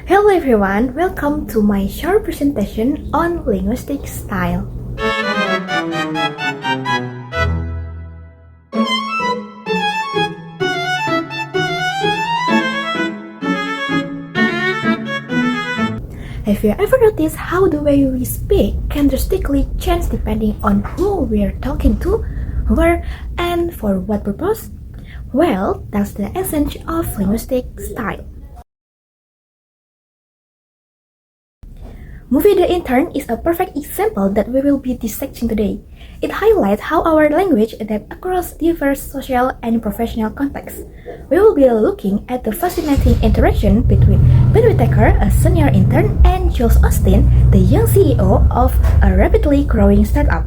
Hello everyone, welcome to my short presentation on linguistic style. Have you ever noticed how the way we speak can drastically change depending on who we're talking to, where, and for what purpose? Well, that's the essence of linguistic style. Movie The Intern is a perfect example that we will be dissecting today. It highlights how our language adapts across diverse social and professional contexts. We will be looking at the fascinating interaction between Ben Whittaker, a senior intern, and Jules Austin, the young CEO of a rapidly growing startup.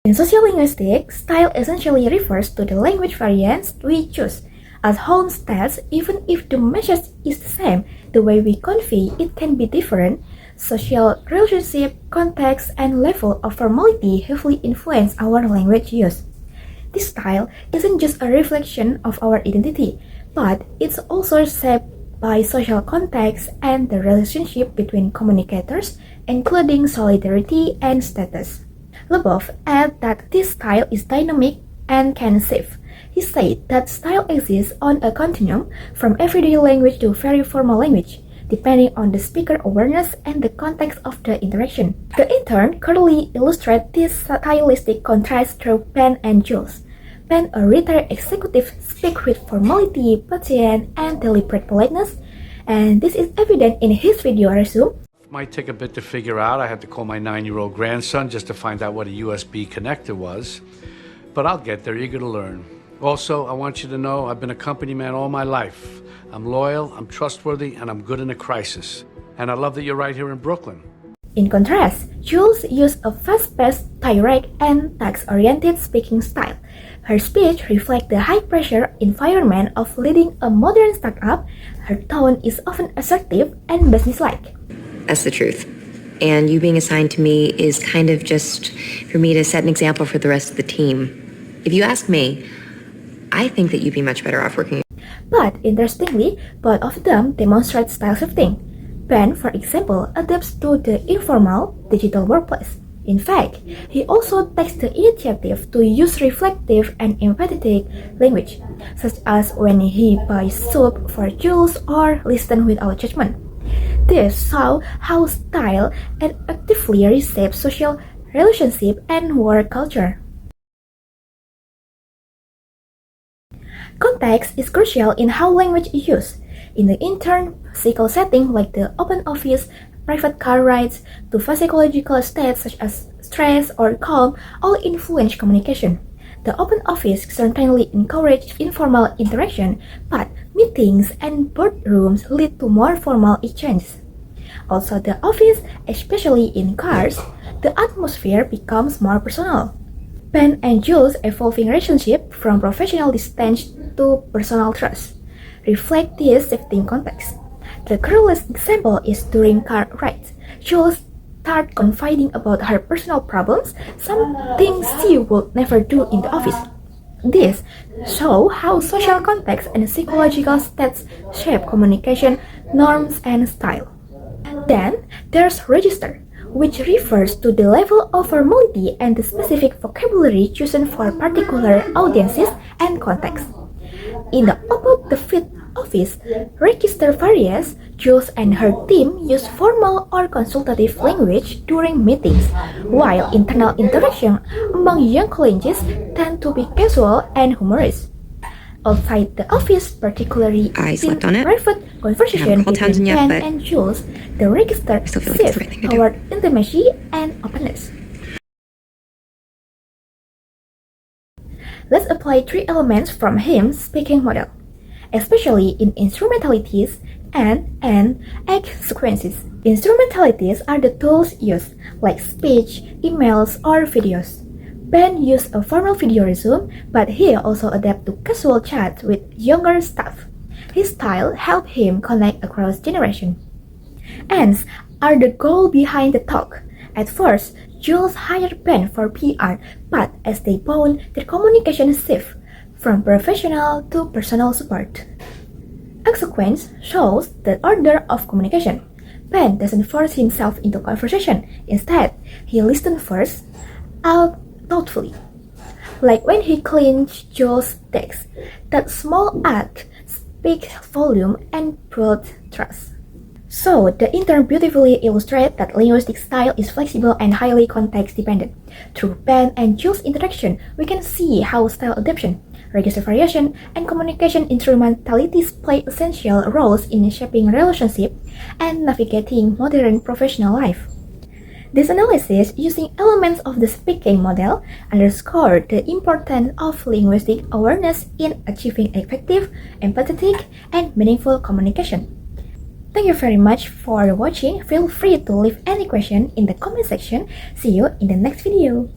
In sociolinguistics, style essentially refers to the language variants we choose. As Holmes states, even if the message is the same, the way we convey it can be different. Social relationship, context, and level of formality heavily influence our language use. This style isn't just a reflection of our identity, but it's also shaped by social context and the relationship between communicators, including solidarity and status. Lebov adds that this style is dynamic and can shift. He said that style exists on a continuum from everyday language to very formal language, depending on the speaker awareness and the context of the interaction. The Intern clearly illustrates this stylistic contrast through Ben and Jules. Ben, a retired executive, speaks with formality, patience, and deliberate politeness, and this is evident in his video resume. Might take a bit to figure out. I had to call my 9-year-old grandson just to find out what a USB connector was. But I'll get there, eager to learn. Also, I want you to know I've been a company man all my life. I'm loyal, I'm trustworthy, and I'm good in a crisis. And I love that you're right here in Brooklyn. In contrast, Jules used a fast-paced, direct, and task-oriented speaking style. Her speech reflects the high-pressure environment of leading a modern startup. Her tone is often assertive and businesslike. That's the truth. And you being assigned to me is kind of just for me to set an example for the rest of the team. If you ask me, I think that you'd be much better off working. But interestingly, both of them demonstrate style shifting. Ben, for example, adapts to the informal digital workplace. In fact, he also takes the initiative to use reflective and empathetic language, such as when he buys soup for Jules or listens without judgment. This shows how style and actively reshapes social relationship and work culture. Context is crucial in how language is used. In the intern physical setting like the open office, private car rides, to physiological states such as stress or calm all influence communication. The open office certainly encourages informal interaction, but meetings and boardrooms lead to more formal exchanges. Also, the office, especially in cars, the atmosphere becomes more personal. Ben and Jules' evolving relationship from professional distance to personal trust reflect this shifting context. The clearest example is during car rides. Jules starts confiding about her personal problems, something she would never do in the office. This shows how social context and psychological states shape communication norms and style. Then there's register, which refers to the level of formality and the specific vocabulary chosen for particular audiences and contexts. In the above-the-field office, register varies. Jules and her team use formal or consultative language during meetings, while internal interaction among young colleagues tend to be casual and humorous. Outside the office, particularly in private conversation between Ben and Jules, the register shifts toward intimacy and openness. Let's apply three elements from him speaking model, especially in instrumentalities and act sequences. Instrumentalities are the tools used, like speech, emails, or videos. Ben used a formal video resume, but he also adapted to casual chats with younger staff. His style helped him connect across generations. Ends are the goal behind the talk. At first, Jules hired Ben for PR, but as they bond, their communication shifted from professional to personal support. A sequence shows the order of communication. Ben doesn't force himself into conversation. Instead, he listens first, out thoughtfully. Like when he cleans Joe's desk, that small act speaks volume and builds trust. So, the intern beautifully illustrates that linguistic style is flexible and highly context-dependent. Through Ben and Jules' interaction, we can see how style adaptation, register variation, and communication instrumentalities play essential roles in shaping relationships and navigating modern professional life. This analysis, using elements of the speaking model, underscored the importance of linguistic awareness in achieving effective, empathetic, and meaningful communication. Thank you very much for watching. Feel free to leave any question in the comment section. See you in the next video.